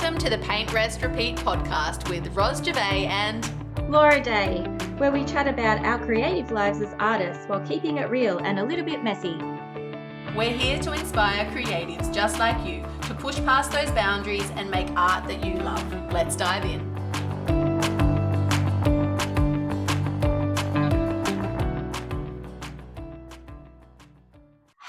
Welcome to the Paint, Rest, Repeat podcast with Ros Gervais and Laura Day, where we chat about our creative lives as artists while keeping it real and a little bit messy. We're here to inspire creatives just like you to push past those boundaries and make art that you love. Let's dive in.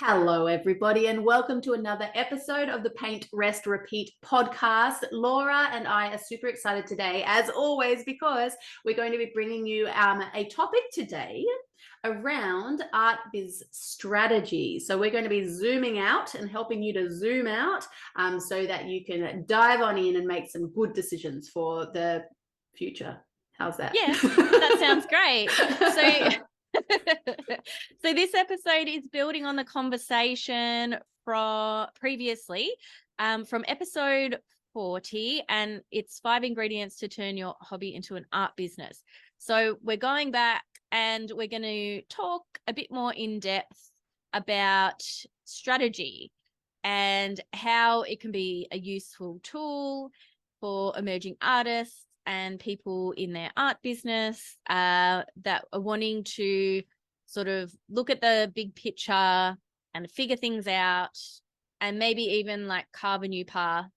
Hello, everybody, and welcome to another episode of the Paint, Rest, Repeat podcast. Laura and I are super excited today, as always, because we're going to be bringing you a topic today around art biz strategy. So we're going to be zooming out and helping you to zoom out so that you can dive on in and make some good decisions for the future. How's that? Yeah, that sounds great. So this episode is building on the conversation from previously from episode 40, and it's 5 ingredients to turn your hobby into an art business. So we're going back and we're going to talk a bit more in depth about strategy and how it can be a useful tool for emerging artists and people in their art business that are wanting to sort of look at the big picture and figure things out and maybe even like carve a new path,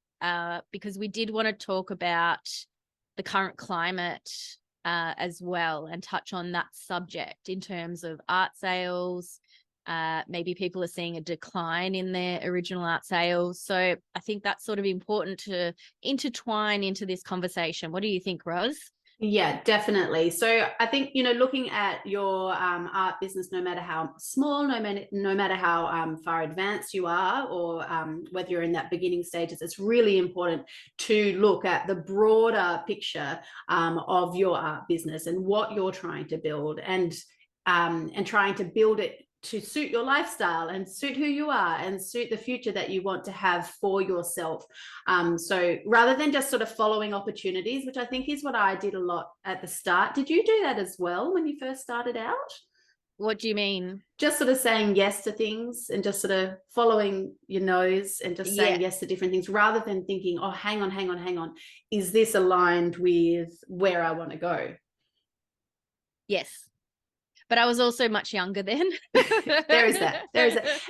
because we did want to talk about the current climate as well and touch on that subject in terms of art sales. Maybe people are seeing a decline in their original art sales. So I think that's sort of important to intertwine into this conversation. What do you think, Ros? Yeah, definitely. So I think, looking at your art business, no matter how small, no matter how far advanced you are, or whether you're in that beginning stages, it's really important to look at the broader picture of your art business and what you're trying to build, and trying to build it to suit your lifestyle and suit who you are and suit the future that you want to have for yourself. So rather than just sort of following opportunities, which I think is what I did a lot at the start. Did you do that as well when you first started out? What do you mean? Just sort of saying yes to things and just sort of following your nose and just saying yes to different things, rather than thinking, oh, hang on. Is this aligned with where I want to go? Yes. But I was also much younger then. There is that.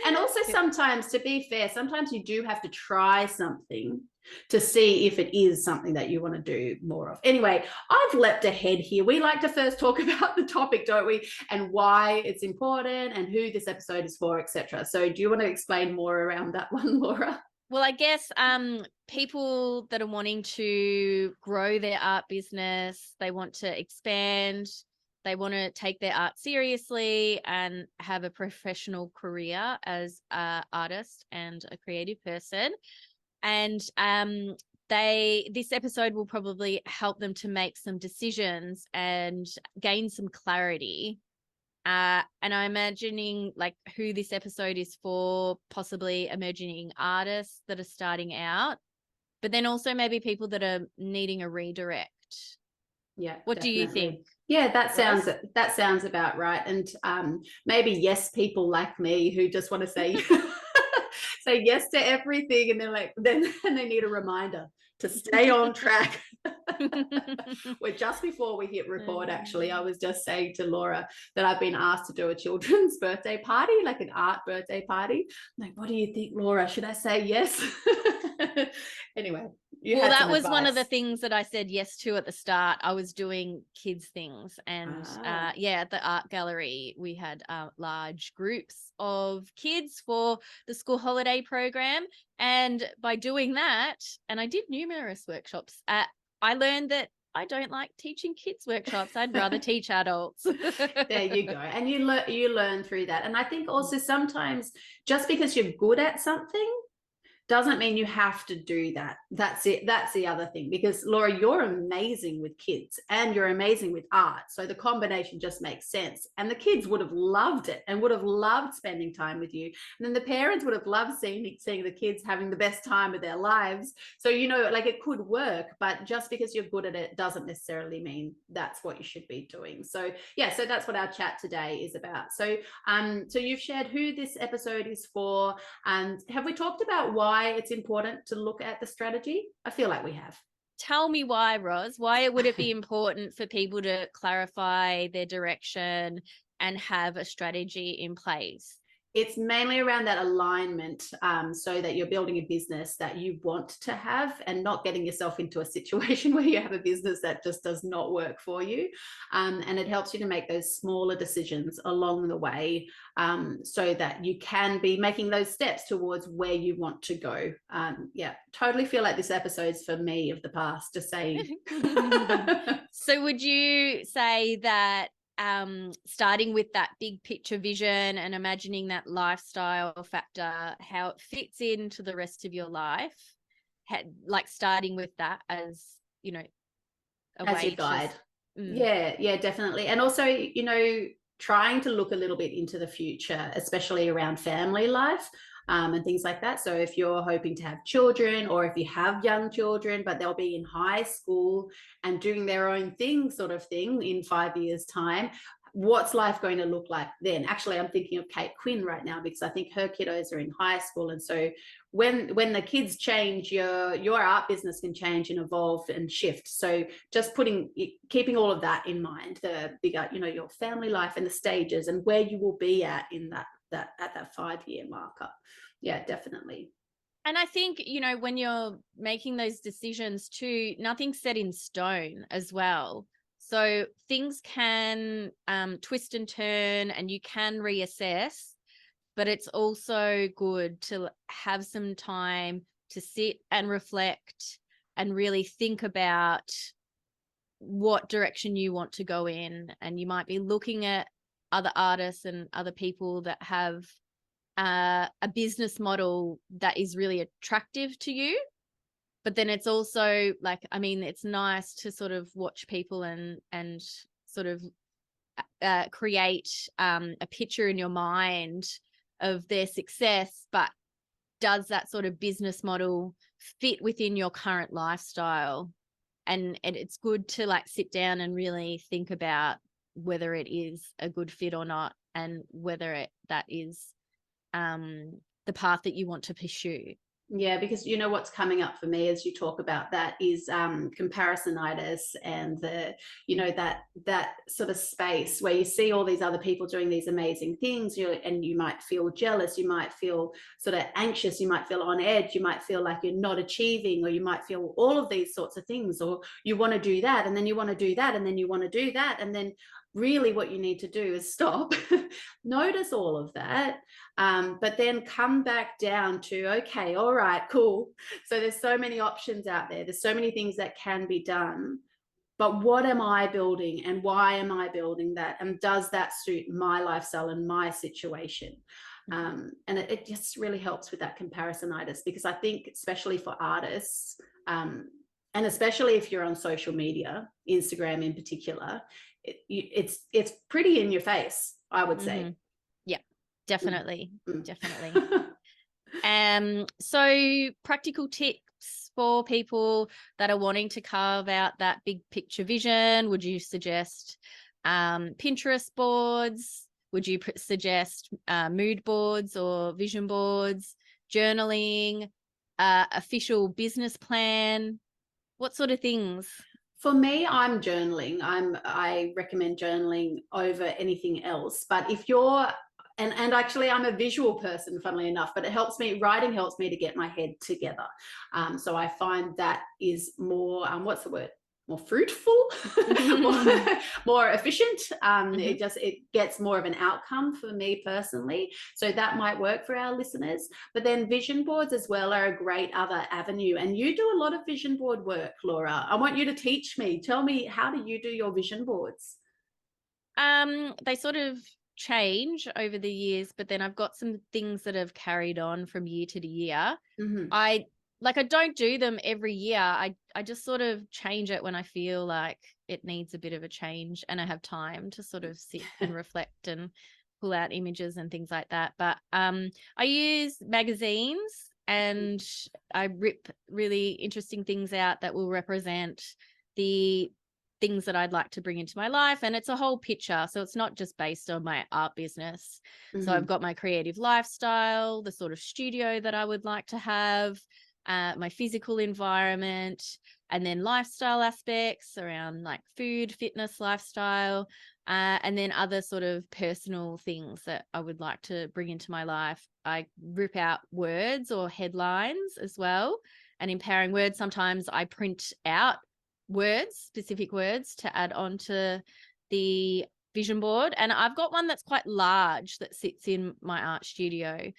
And also sometimes, to be fair, sometimes you do have to try something to see if it is something that you want to do more of. Anyway, I've leapt ahead here. We like to first talk about the topic, don't we? And why it's important and who this episode is for, etc. So do you want to explain more around that one, Laura? Well, I guess people that are wanting to grow their art business, they want to expand, they want to take their art seriously and have a professional career as an artist and a creative person. And this episode will probably help them to make some decisions and gain some clarity. And I'm imagining like who this episode is for, possibly emerging artists that are starting out, but then also maybe people that are needing a redirect. Yeah. What definitely. do you think? Yeah, that sounds about right. And maybe yes, people like me who just want to say say yes to everything, and then they need a reminder to stay on track. We're just before we hit record, actually, I was just saying to Laura that I've been asked to do a children's birthday party, like an art birthday party. I'm like, what do you think, Laura? Should I say yes? Anyway. That was one of the things that I said yes to at the start. I was doing kids things, and at the art gallery we had large groups of kids for the school holiday program, and by doing that, and I did numerous workshops, I learned that I don't like teaching kids workshops. I'd rather teach adults. There you go. And you learn through that. And I think also sometimes just because you're good at something doesn't mean you have to do that. That's it. That's the other thing, because Laura, you're amazing with kids and you're amazing with art. So the combination just makes sense. And the kids would have loved it and would have loved spending time with you. And then the parents would have loved seeing the kids having the best time of their lives. So, like it could work, but just because you're good at it doesn't necessarily mean that's what you should be doing. So yeah, so that's what our chat today is about. So, so you've shared who this episode is for, and have we talked about why why it's important to look at the strategy? I feel like we have. Tell me why, Roz. Why would it be important for people to clarify their direction and have a strategy in place? It's mainly around that alignment, so that you're building a business that you want to have and not getting yourself into a situation where you have a business that just does not work for you. And it helps you to make those smaller decisions along the way, so that you can be making those steps towards where you want to go. Yeah, totally feel like this episode's for me of the past, just saying. So would you say that starting with that big picture vision and imagining that lifestyle factor, how it fits into the rest of your life, like starting with that as, you know, as your guide. Yeah, definitely. And also, trying to look a little bit into the future, especially around family life, and things like that. So if you're hoping to have children, or if you have young children, but they'll be in high school and doing their own thing sort of thing in 5 years' time, what's life going to look like then? Actually, I'm thinking of Kate Quinn right now, because I think her kiddos are in high school. And so when the kids change, your art business can change and evolve and shift. So just keeping all of that in mind, the bigger, your family life and the stages and where you will be at in that 5-year marker. Yeah, definitely. And I think, when you're making those decisions too, nothing's set in stone as well. So things can twist and turn, and you can reassess, but it's also good to have some time to sit and reflect and really think about what direction you want to go in. And you might be looking at other artists and other people that have a business model that is really attractive to you. But then it's also like, it's nice to sort of watch people and sort of create a picture in your mind of their success, but does that sort of business model fit within your current lifestyle? And it's good to like sit down and really think about whether it is a good fit or not, and whether that is the path that you want to pursue. Yeah, because what's coming up for me as you talk about that is comparisonitis, and that sort of space where you see all these other people doing these amazing things, and you might feel jealous, you might feel sort of anxious, you might feel on edge, you might feel like you're not achieving, or you might feel all of these sorts of things, or you want to do that, and then you want to do that, and then you want to do that, and then really what you need to do is stop, notice all of that, but then come back down to, okay, all right, cool. So there's so many options out there. There's so many things that can be done. But what am I building, and why am I building that? And does that suit my lifestyle and my situation? And it just really helps with that comparisonitis, because I think especially for artists, and especially if you're on social media, Instagram in particular, it's pretty in your face, I would say. Yeah, definitely. Definitely. So practical tips for people that are wanting to carve out that big picture vision. Would you suggest Pinterest boards? Would you suggest mood boards or vision boards, journaling, official business plan? What sort of things? For me, I'm journaling. I recommend journaling over anything else. But if you're and actually I'm a visual person, funnily enough, but writing helps me to get my head together. So I find that is more, what's the word? More fruitful, more efficient. It gets more of an outcome for me personally. So that might work for our listeners. But then vision boards as well are a great other avenue. And you do a lot of vision board work, Laura. I want you to teach me. Tell me, how do you do your vision boards? They sort of change over the years, but then I've got some things that have carried on from year to year. I don't do them every year. I just sort of change it when I feel like it needs a bit of a change, and I have time to sort of sit and reflect and pull out images and things like that. But I use magazines, and I rip really interesting things out that will represent the things that I'd like to bring into my life. And it's a whole picture. So it's not just based on my art business. So I've got my creative lifestyle, the sort of studio that I would like to have, my physical environment, and then lifestyle aspects around like food, fitness, lifestyle, and then other sort of personal things that I would like to bring into my life. I rip out words or headlines as well, and empowering words. Sometimes I print out words, specific words to add onto the vision board. And I've got one that's quite large that sits in my art studio.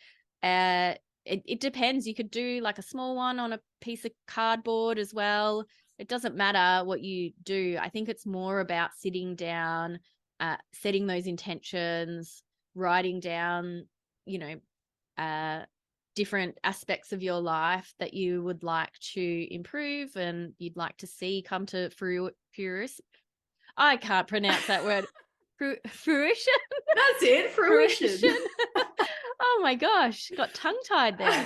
It depends. You could do like a small one on a piece of cardboard as well. It doesn't matter what you do. I think it's more about sitting down, setting those intentions, writing down, different aspects of your life that you would like to improve and you'd like to see come to fruition. I can't pronounce that word. Fruition. That's it, fruition. Oh my gosh, got tongue-tied there.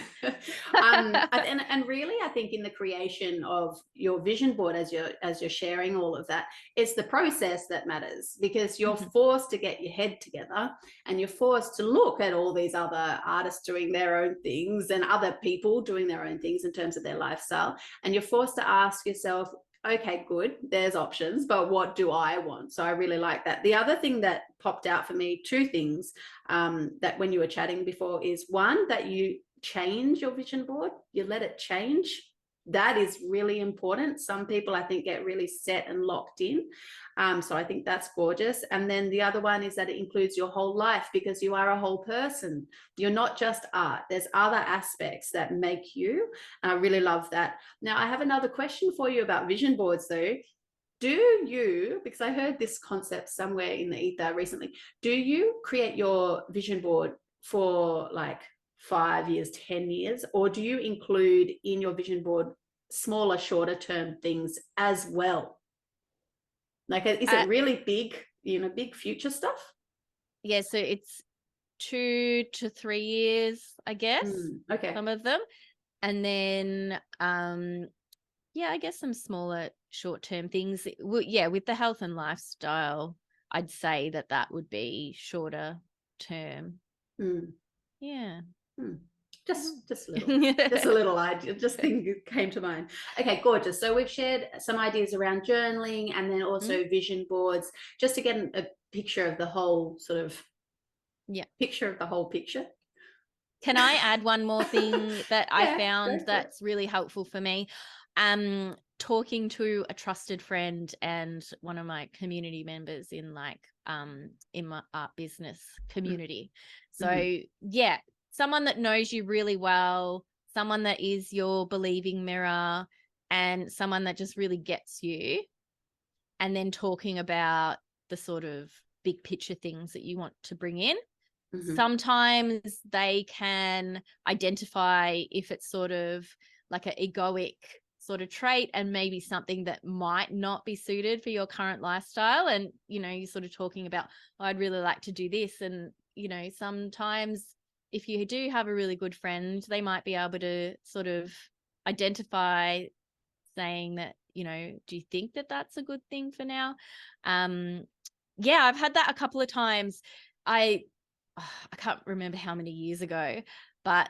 And really, I think in the creation of your vision board, as you're sharing all of that, it's the process that matters, because you're forced to get your head together and you're forced to look at all these other artists doing their own things and other people doing their own things in terms of their lifestyle. And you're forced to ask yourself, okay, good, there's options, but what do I want? So I really like that. The other thing that popped out for me, two things that when you were chatting before, is one, that you change your vision board, you let it change. That is really important. Some people, I think, get really set and locked in. So I think that's gorgeous. And then the other one is that it includes your whole life, because you are a whole person. You're not just art. There's other aspects that make you. And I really love that. Now, I have another question for you about vision boards, though. Do you, because I heard this concept somewhere in the ether recently, do you create your vision board for like 5 years, 10 years, or do you include in your vision board smaller, shorter term things as well? Like, is it really big, big future stuff? Yeah, so it's 2 to 3 years, I guess. Okay. Some of them. And then I guess some smaller short-term things. With the health and lifestyle, I'd say that would be shorter term. Yeah. Just a little idea, just thing came to mind. Okay, gorgeous. So we've shared some ideas around journaling and then also vision boards, just to get a picture of the whole sort of picture of the whole picture. Can I add one more thing that I found that's really helpful for me? Talking to a trusted friend and one of my community members in in my art business community. So someone that knows you really well, someone that is your believing mirror, and someone that just really gets you, and then talking about the sort of big picture things that you want to bring in. Sometimes they can identify if it's sort of like an egoic sort of trait and maybe something that might not be suited for your current lifestyle. And, you're sort of talking about, oh, I'd really like to do this. And, sometimes if you do have a really good friend, they might be able to sort of identify, saying that, do you think that that's a good thing for now? I've had that a couple of times. I can't remember how many years ago, but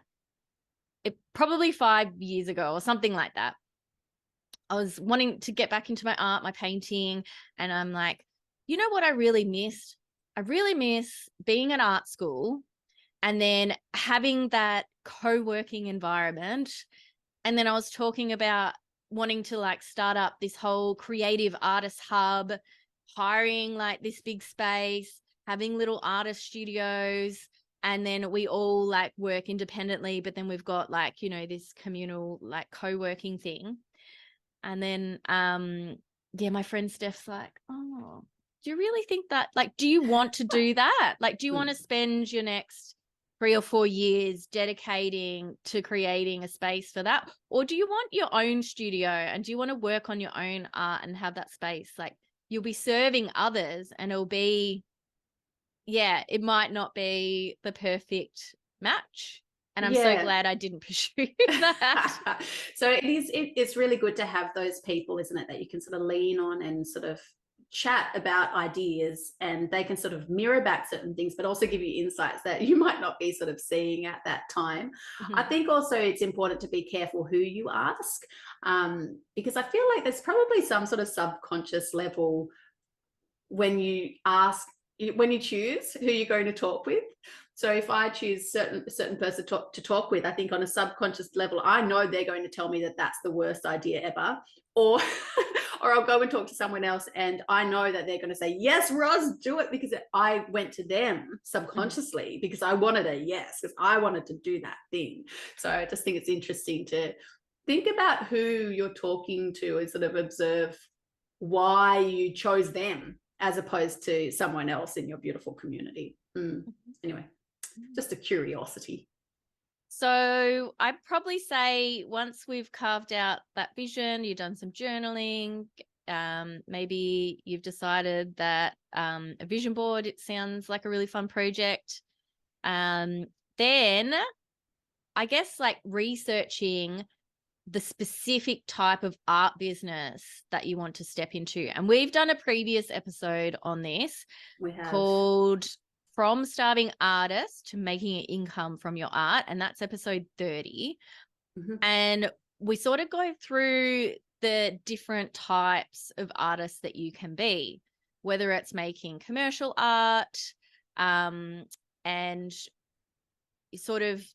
probably 5 years ago or something like that. I was wanting to get back into my art, my painting, and I'm like, you know what I really missed? I really miss being at art school and then having that co-working environment. And then I was talking about wanting to start up this whole creative artist hub, hiring this big space, having little artist studios, and then we all work independently, but then we've got this communal co-working thing. And then my friend Steph's like, oh, do you really think that, do you want to do that? Do you want to spend your next 3 or 4 years dedicating to creating a space for that? Or do you want your own studio and do you want to work on your own art and have that space? You'll be serving others and it'll be, it might not be the perfect match. And I'm so Yeah. glad I didn't pursue that. So it's really good to have those people, isn't it, that you can sort of lean on and sort of chat about ideas, and they can sort of mirror back certain things, but also give you insights that you might not be sort of seeing at that time. I Mhm. think also it's important to be careful who you ask, because I feel like there's probably some sort of subconscious level when you ask, when you choose who you're going to talk with. So if I choose certain person to talk with, I think on a subconscious level, I know they're going to tell me that that's the worst idea ever, or or I'll go and talk to someone else and I know that they're going to say, yes, Roz, do it, because I went to them subconsciously because I wanted a yes, because I wanted to do that thing. So I just think it's interesting to think about who you're talking to and sort of observe why you chose them as opposed to someone else in your beautiful community. Anyway, just a curiosity. So I'd probably say once we've carved out that vision, you've done some journaling, maybe you've decided that a vision board, it sounds like a really fun project. Then I guess like researching the specific type of art business that you want to step into. And we've done a previous episode on this We have. called From Starving Artist to Making an Income from Your Art. And that's episode 30. And we sort of go through the different types of artists that you can be, whether it's making commercial art, and sort of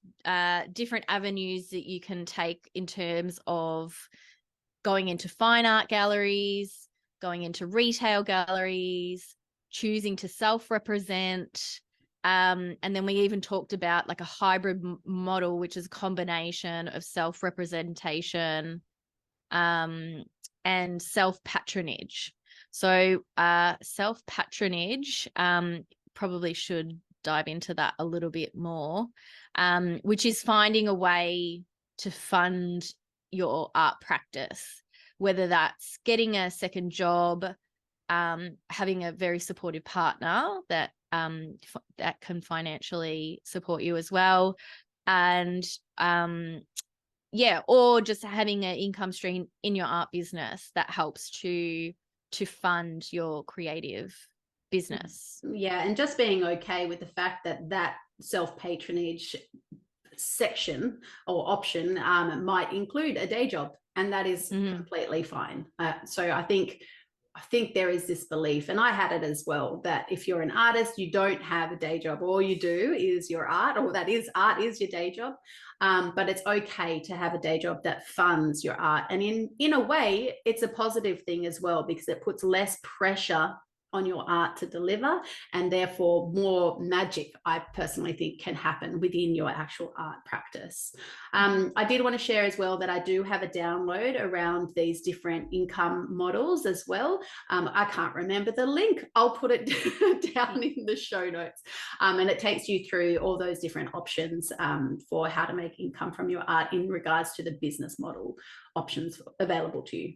different avenues that you can take in terms of going into fine art galleries, going into retail galleries, choosing to self-represent. And then we even talked about like a hybrid model, which is a combination of self-representation and self-patronage. So self-patronage, probably should dive into that a little bit more, which is finding a way to fund your art practice, whether that's getting a second job, having a very supportive partner that that can financially support you as well, and or just having an income stream in your art business that helps to fund your creative business. Yeah, and just being okay with the fact that that self-patronage section or option might include a day job, and that is completely fine. So I think there is this belief, and I had it as well, that if you're an artist, you don't have a day job. All you do is your art, or that is art is your day job. But it's okay to have a day job that funds your art. And in a way, it's a positive thing as well, because it puts less pressure on your art to deliver, and therefore more magic, I personally think, can happen within your actual art practice. I did want to share as well that I do have a download around these different income models as well. I can't remember the link. I'll put it down in the show notes. And it takes you through all those different options for how to make income from your art in regards to the business model options available to you.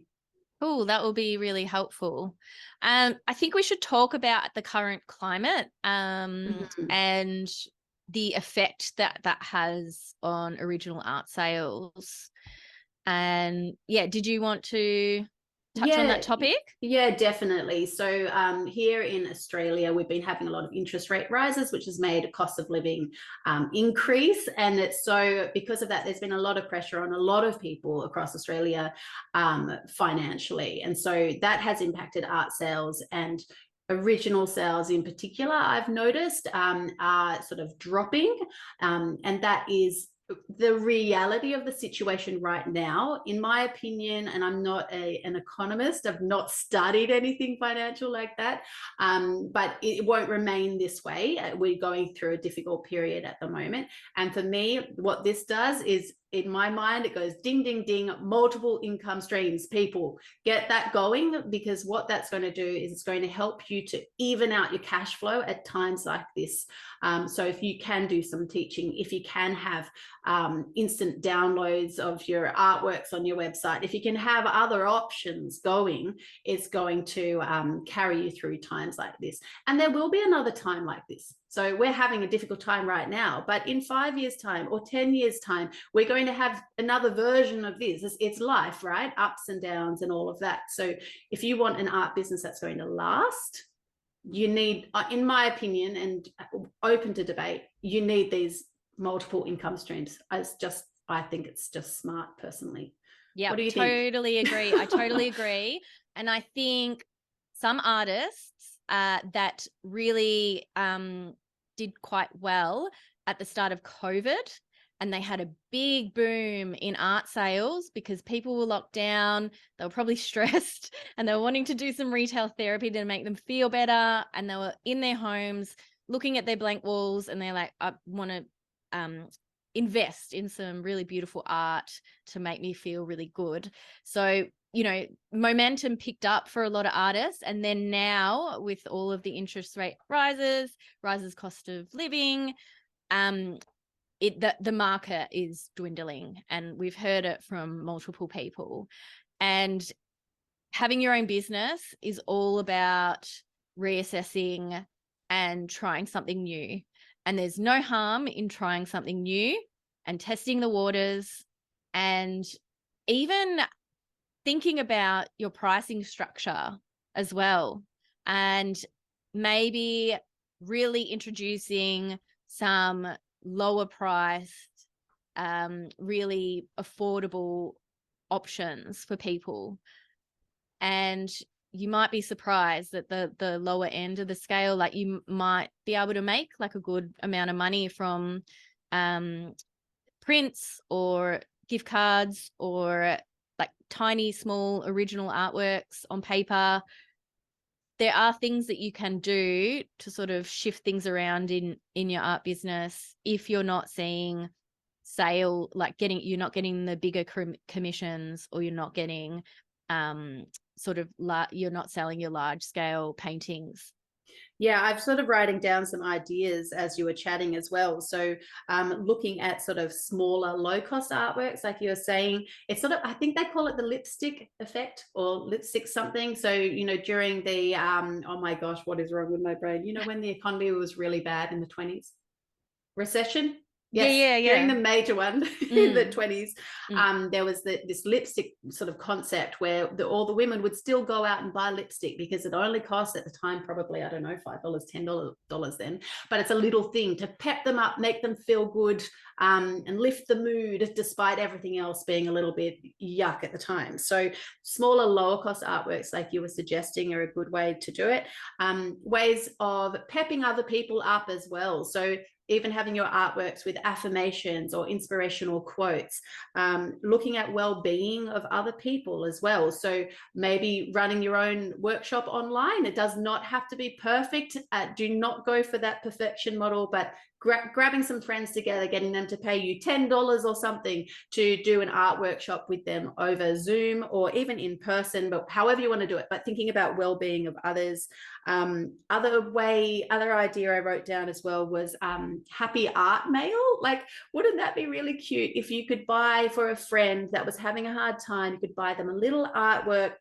Oh, that will be really helpful. I think we should talk about the current climate and the effect that has on original art sales. And did you want to touch on that topic? Yeah, definitely. So here in Australia, we've been having a lot of interest rate rises, which has made a cost of living increase. And it's so because of that, there's been a lot of pressure on a lot of people across Australia financially. And so that has impacted art sales, and original sales in particular, I've noticed are sort of dropping. And that is the reality of the situation right now, in my opinion. And I'm not an economist, I've not studied anything financial like that, but it won't remain this way. We're going through a difficult period at the moment, and for me, what this does is, in my mind, it goes ding, ding, ding, multiple income streams. People get that going, because what that's going to do is it's going to help you to even out your cash flow at times like this. So if you can do some teaching, if you can have instant downloads of your artworks on your website, if you can have other options going, it's going to carry you through times like this. And there will be another time like this. So we're having a difficult time right now, but in 5 years time or 10 years time, we're going to have another version of this. It's life, right? Ups and downs and all of that. So if you want an art business that's going to last, you need, in my opinion, and open to debate, you need these multiple income streams. I think it's just smart personally. Yeah, what do you totally think? agree. I totally agree. And I think some artists that really did quite well at the start of COVID, and they had a big boom in art sales because people were locked down. They were probably stressed and they were wanting to do some retail therapy to make them feel better. And they were in their homes looking at their blank walls, and they're like, I want to invest in some really beautiful art to make me feel really good. So, you know, momentum picked up for a lot of artists. And then now with all of the interest rate rises cost of living, the market is dwindling, and we've heard it from multiple people. And having your own business is all about reassessing and trying something new. And there's no harm in trying something new and testing the waters, and even thinking about your pricing structure as well. And maybe really introducing some lower priced, really affordable options for people. And you might be surprised that the lower end of the scale, like you might be able to make like a good amount of money from prints or gift cards or like tiny, small original artworks on paper. There are things that you can do to sort of shift things around in your art business if you're not seeing sale, like you're not getting the bigger commissions, or you're not getting you're not selling your large scale paintings. Yeah, I've sort of writing down some ideas as you were chatting as well. So looking at sort of smaller, low-cost artworks, like you were saying, it's sort of, I think they call it the lipstick effect or lipstick something. So, you know, during the, oh my gosh, what is wrong with my brain? You know, when the economy was really bad in the 20s, recession. Yes, Yeah. during the major one in the 20s, there was this lipstick sort of concept where all the women would still go out and buy lipstick because it only cost at the time probably, I don't know, $5, $10 then, but it's a little thing to pep them up, make them feel good, and lift the mood despite everything else being a little bit yuck at the time. So smaller, lower cost artworks like you were suggesting are a good way to do it. Ways of pepping other people up as well. So even having your artworks with affirmations or inspirational quotes, looking at well-being of other people as well. So maybe running your own workshop online. It does not have to be perfect. Do not go for that perfection model, but grabbing some friends together, getting them to pay you $10 or something to do an art workshop with them over Zoom or even in person, but however you want to do it, but thinking about well-being of others. Other idea I wrote down as well was happy art mail. Like, wouldn't that be really cute if you could buy for a friend that was having a hard time, you could buy them a little artwork,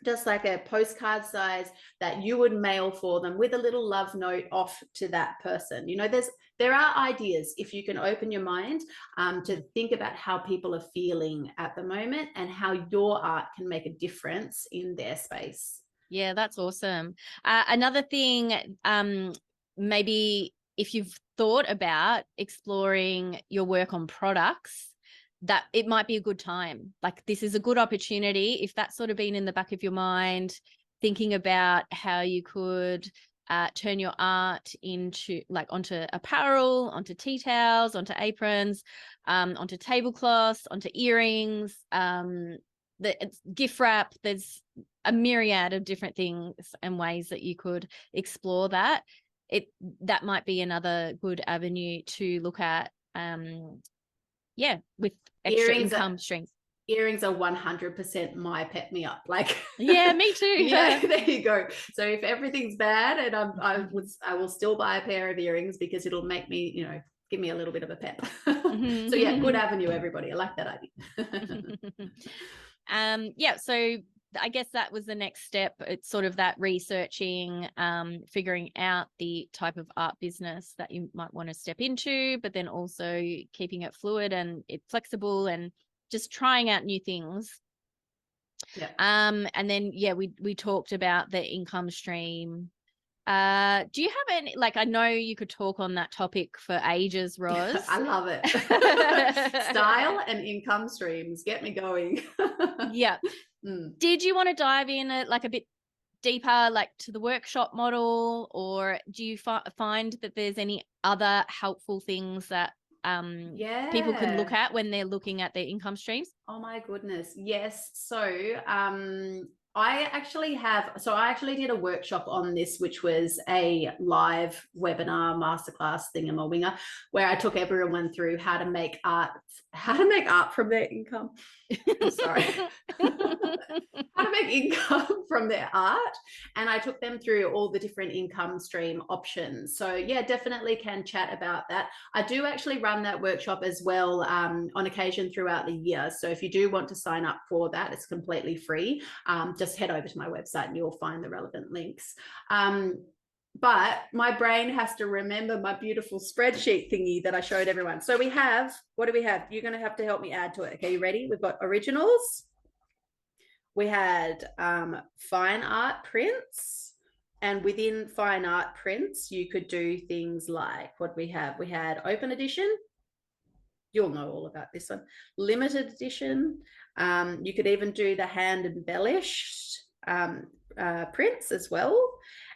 just like a postcard size, that you would mail for them with a little love note off to that person. You know, there are ideas if you can open your mind to think about how people are feeling at the moment and how your art can make a difference in their space. Yeah, that's awesome. Another thing, maybe if you've thought about exploring your work on products, that it might be a good time. Like, this is a good opportunity if that's sort of been in the back of your mind, thinking about how you could turn your art onto apparel, onto tea towels, onto aprons, onto tablecloths, onto earrings, gift wrap. There's a myriad of different things and ways that you could explore that. That might be another good avenue to look at. With extra income streams. Earrings are 100% my pet me up. Like, yeah, me too. Yeah, there you go. So if everything's bad, and I will still buy a pair of earrings because it'll make me, you know, give me a little bit of a pep. So yeah, good avenue, everybody. I like that idea. So I guess that was the next step. It's sort of that researching, figuring out the type of art business that you might want to step into, but then also keeping it fluid and it flexible and just trying out new things. Yeah. And then, yeah, we talked about the income stream. Do you have any, like, I know you could talk on that topic for ages, Roz. I love it. Style and income streams. Get me going. Yeah. Did you want to dive in like a bit deeper, like to the workshop model, or do you find that there's any other helpful things that people can look at when they're looking at their income streams? Oh my goodness. Yes. So I actually did a workshop on this, which was a live webinar masterclass thingamawinger, where I took everyone through how to make art from their income. I'm sorry. How to make income from their art. And I took them through all the different income stream options. So yeah, definitely can chat about that. I do actually run that workshop as well on occasion throughout the year. So if you do want to sign up for that, it's completely free. Just head over to my website and you'll find the relevant links. But my brain has to remember my beautiful spreadsheet thingy that I showed everyone. So we have, what do we have? You're going to have to help me add to it. Okay, you ready? We've got originals. We had fine art prints, and within fine art prints, you could do things like what we have. We had open edition. You'll know all about this one. Limited edition. You could even do the hand embellished prints as well.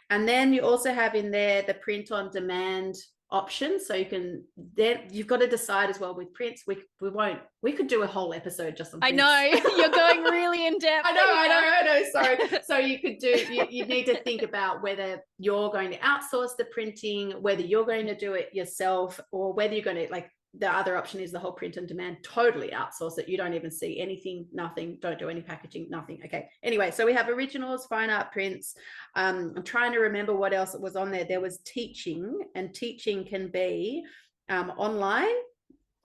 And then you also have in there the print on demand option. So you can, then you've got to decide as well with prints. We could do a whole episode just on prints. I know you're going really in depth. I know. Sorry. So you could do, you need to think about whether you're going to outsource the printing, whether you're going to do it yourself, or whether you're going to, like, the other option is the whole print on demand, totally outsource it. You don't even see anything, nothing, don't do any packaging, nothing. Okay. Anyway, so we have originals, fine art prints. I'm trying to remember what else was on there. There was teaching, and teaching can be online.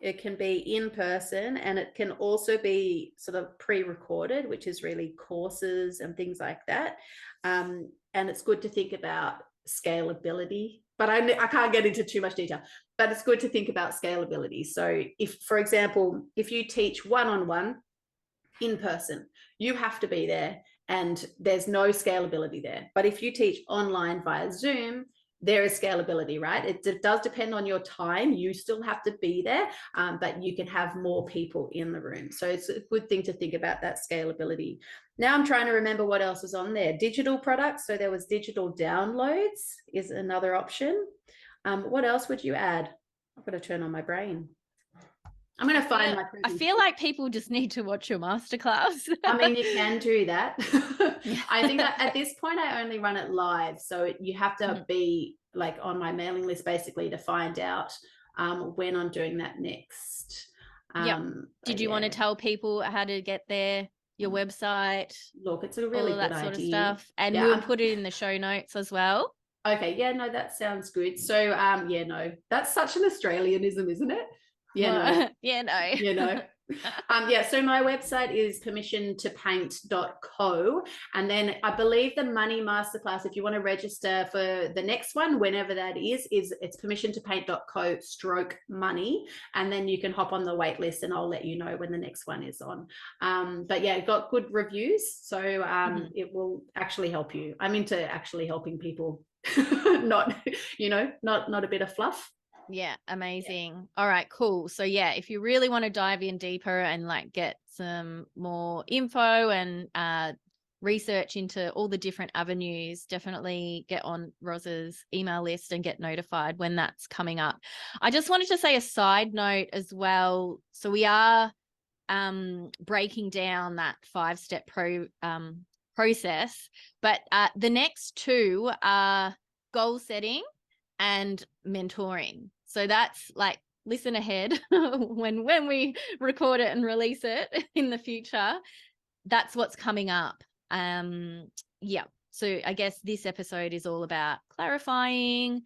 It can be in person, and it can also be sort of pre-recorded, which is really courses and things like that. And it's good to think about scalability, but I can't get into too much detail, but it's good to think about scalability. So if, for example, if you teach one-on-one in person, you have to be there and there's no scalability there. But if you teach online via Zoom, there is scalability, right? It does depend on your time. You still have to be there, but you can have more people in the room. So it's a good thing to think about that scalability. Now I'm trying to remember what else was on there. Digital products. So there was digital downloads is another option. What else would you add? I've got to turn on my brain. I'm going to find my I feel like people just need to watch your masterclass. I mean, you can do that. I think that at this point, I only run it live. So you have to be like on my mailing list basically to find out when I'm doing that next. Did you want to tell people how to get there, your website? Look, it's a really good idea. Sort of stuff. And we'll put it in the show notes as well. Okay. Yeah, no, that sounds good. So, yeah, no, that's such an Australianism, isn't it? Yeah, no. Yeah, so my website is permissiontopaint.co, and then I believe the money masterclass, if you want to register for the next one, whenever that is it's permissiontopaint.co/money, and then you can hop on the wait list and I'll let you know when the next one is on. But yeah, it got good reviews, so it will actually help you. I'm into actually helping people, not a bit of fluff. Yeah, amazing. Yeah. All right, cool. So yeah, if you really want to dive in deeper and like get some more info and research into all the different avenues, definitely get on Roz's email list and get notified when that's coming up. I just wanted to say a side note as well. So we are breaking down that 5-step process, but the next two are goal setting and mentoring. So that's like, listen ahead when we record it and release it in the future. That's what's coming up. Yeah. So I guess this episode is all about clarifying,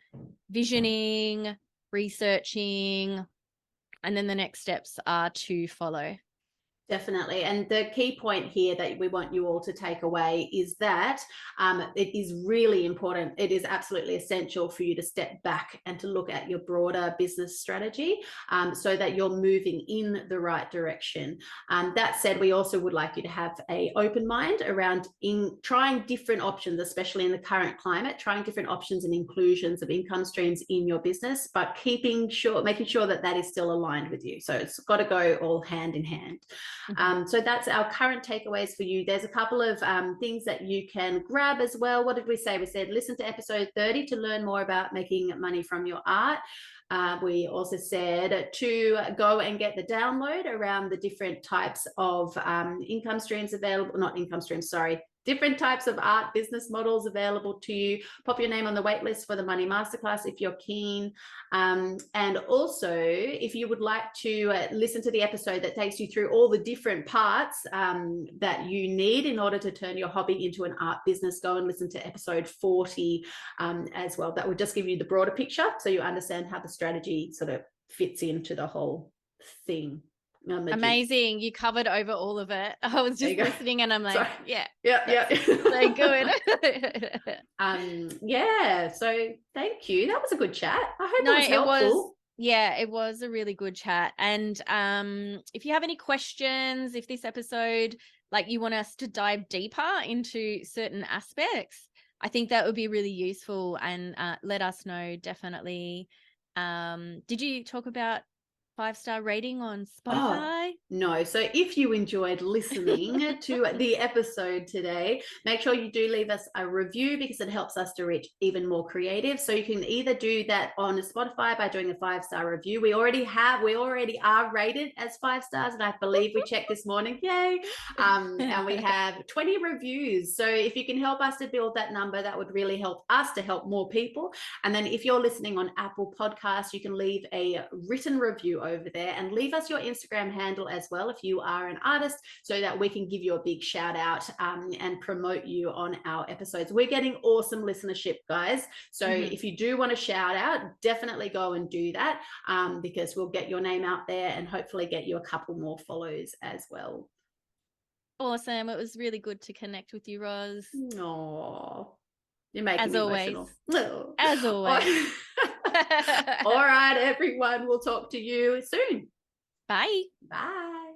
visioning, researching, and then the next steps are to follow. Definitely. And the key point here that we want you all to take away is that it is really important. It is absolutely essential for you to step back and to look at your broader business strategy so that you're moving in the right direction. That said, we also would like you to have an open mind around trying different options, especially in the current climate, trying different options and inclusions of income streams in your business, but making sure that that is still aligned with you. So it's got to go all hand in hand. So that's our current takeaways for you. There's a couple of things that you can grab as well. What did we say? We said listen to episode 30 to learn more about making money from your art. We also said to go and get the download around the different types of income streams available, not income streams, sorry, different types of art business models available to you. Pop your name on the waitlist for the Money Masterclass if you're keen. And also, if you would like to listen to the episode that takes you through all the different parts that you need in order to turn your hobby into an art business, go and listen to episode 40 as well. That would just give you the broader picture so you understand how the strategy sort of fits into the whole thing. Amazing. You covered over all of it. I was just listening and I'm like, sorry. Yeah. So good. Yeah. So thank you. That was a good chat. I hope it was helpful. It was a really good chat. And if you have any questions, if this episode, like you want us to dive deeper into certain aspects, I think that would be really useful, and let us know definitely. Did you talk about 5-star rating on Spotify? No. So if you enjoyed listening to the episode today, make sure you do leave us a review because it helps us to reach even more creative. So you can either do that on Spotify by doing a 5-star review. We already are rated as 5 stars, and I believe we checked this morning. Yay. And we have 20 reviews. So if you can help us to build that number, that would really help us to help more people. And then if you're listening on Apple Podcasts, you can leave a written review over there and leave us your Instagram handle as well if you are an artist, so that we can give you a big shout out and promote you on our episodes. We're getting awesome listenership, guys. So if you do want to shout out, definitely go and do that because we'll get your name out there and hopefully get you a couple more follows as well. Awesome. It was really good to connect with you, Roz. Oh, you're making me emotional. As always. All right, everyone. We'll talk to you soon. Bye. Bye.